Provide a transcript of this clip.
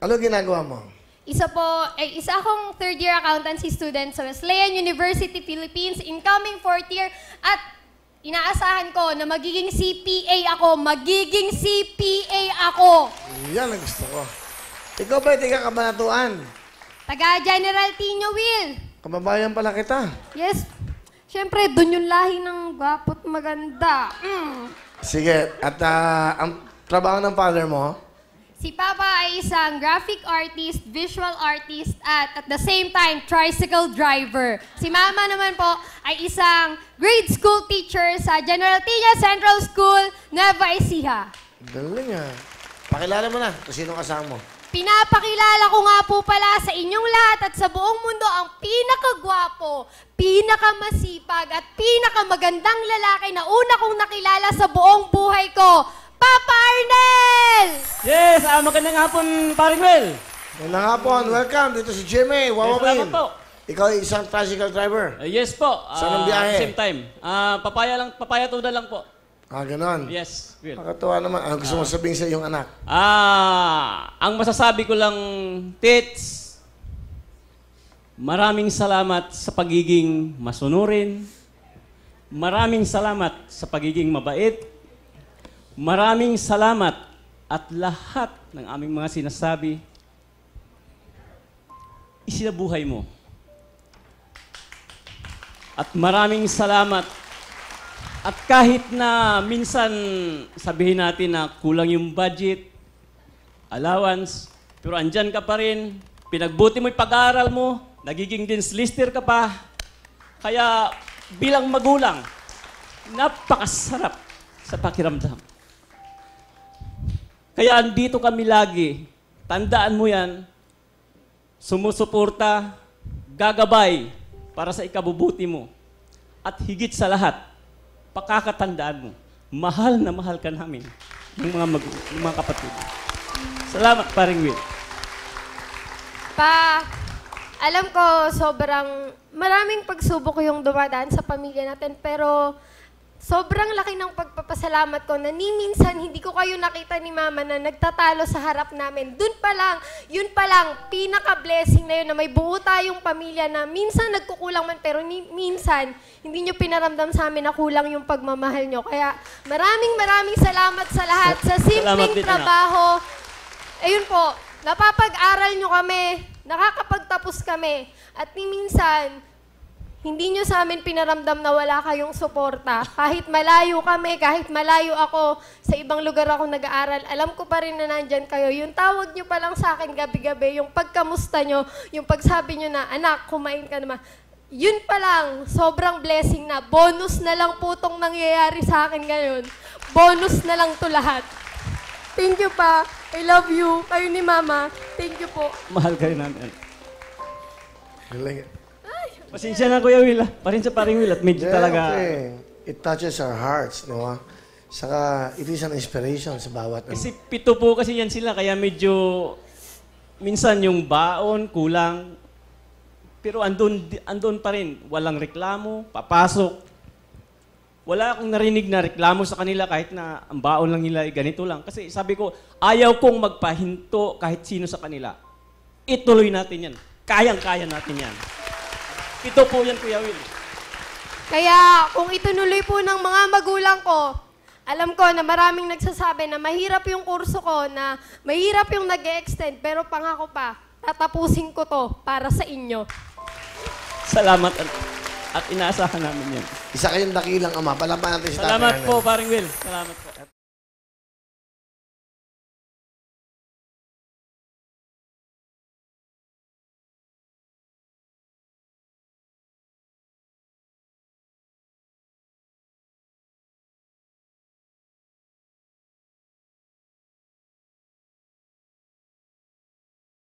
Ano ginagawa mo? Isa akong third-year accountancy student sa Wesleyan University, Philippines, incoming fourth year, at inaasahan ko na magiging CPA ako. Magiging CPA ako. Yan ang gusto ko. Ikaw ba, tiga Kabanatuan? Taga General Tino Will. Kababayan pala kita. Yes. Siyempre, dun yung lahi ng gwapo't maganda. Sige, at ang trabaho ng father mo? Si Papa ay isang graphic artist, visual artist, at the same time, tricycle driver. Si Mama naman po ay isang grade school teacher sa General Tino Central School, Nueva Ecija. Galing ah. Pakilala mo na kung sino kasama mo. Pinapakilala ko nga po pala sa inyong lahat at sa buong mundo ang pinakagwapo, pinakamasipag at pinakamagandang lalaki na una kong nakilala sa buong buhay ko, Papa Arnel! Yes! Magandang hapon, Paring Will. Magandang hapon. Welcome. Dito si Jimmy. Wawa Salamat po. Ikaw ay isang tricycle driver. Yes po. Saan ang biyahe? Same time. Papaya tuda lang po. Ganon. Yes, Will. Nakatuwa naman. Ano gusto mo sabihin sa iyong anak? Ang masasabi ko lang, Tits, maraming salamat sa pagiging masunurin. Maraming salamat sa pagiging mabait. Maraming salamat at lahat ng aming mga sinasabi, isinabuhay mo. At maraming salamat. At kahit na minsan sabihin natin na kulang yung budget, allowance, pero andyan ka pa rin, pinagbuti mo yung pag-aaral mo, nagiging lister ka pa. Kaya bilang magulang, napakasarap sa pakiramdam. Kaya andito kami lagi. Tandaan mo yan, sumusuporta, gagabay para sa ikabubuti mo. At higit sa lahat, pakakatandaan mo, mahal na mahal ka namin ng mga kapatid. Salamat, Paring Will. Pa, alam ko sobrang maraming pagsubok yung dumadaan sa pamilya natin, pero sobrang laki ng pagpapasalamat ko na ni minsan hindi ko kayo nakita ni Mama na nagtatalo sa harap namin. Yun pa lang, pinaka-blessing na yun na may buo tayong pamilya na minsan nagkukulang man pero minsan hindi nyo pinaramdam sa amin na kulang yung pagmamahal nyo. Kaya maraming salamat sa lahat. Sa simpleng trabaho, ayun po, napapag-aral nyo kami, nakakapagtapos kami. At ni minsan, hindi nyo sa amin pinaramdam na wala kayong suporta. Kahit malayo kami, kahit malayo ako, sa ibang lugar ako nag-aaral, alam ko pa rin na nandyan kayo. Yung tawag nyo pa lang sa akin gabi-gabi, yung pagkamusta nyo, yung pagsabi nyo na, anak, kumain ka naman. Yun pa lang, sobrang blessing na. Bonus na lang po itong nangyayari sa akin ngayon. Bonus na lang to lahat. Thank you pa. I love you. Kayo ni Mama. Thank you po. Mahal ka rin namin. Galing. Pasensya na, Kuya Will. Parin sa Paring Will at medyo talaga. Okay. It touches our hearts, di ba? Saka, it is an inspiration sa bawat. Kasi 7 po kasi yan sila, kaya medyo minsan yung baon, kulang. Pero andun pa rin. Walang reklamo, papasok. Wala akong narinig na reklamo sa kanila kahit na ang baon lang nila ay ganito lang. Kasi sabi ko, ayaw kong magpahinto kahit sino sa kanila. Ituloy natin yan. Kayang-kaya natin yan. Ito po yan, Kuya Will. Kaya kung itunuloy po ng mga magulang ko, alam ko na maraming nagsasabi na mahirap yung kurso ko, na mahirap yung nag-extend, pero pangako pa, tatapusin ko to para sa inyo. Salamat at inaasahan namin yan. Isa kayong dakilang ama. Palaban natin si Tatay Salamat Arnel. po, Paring Will. Salamat po.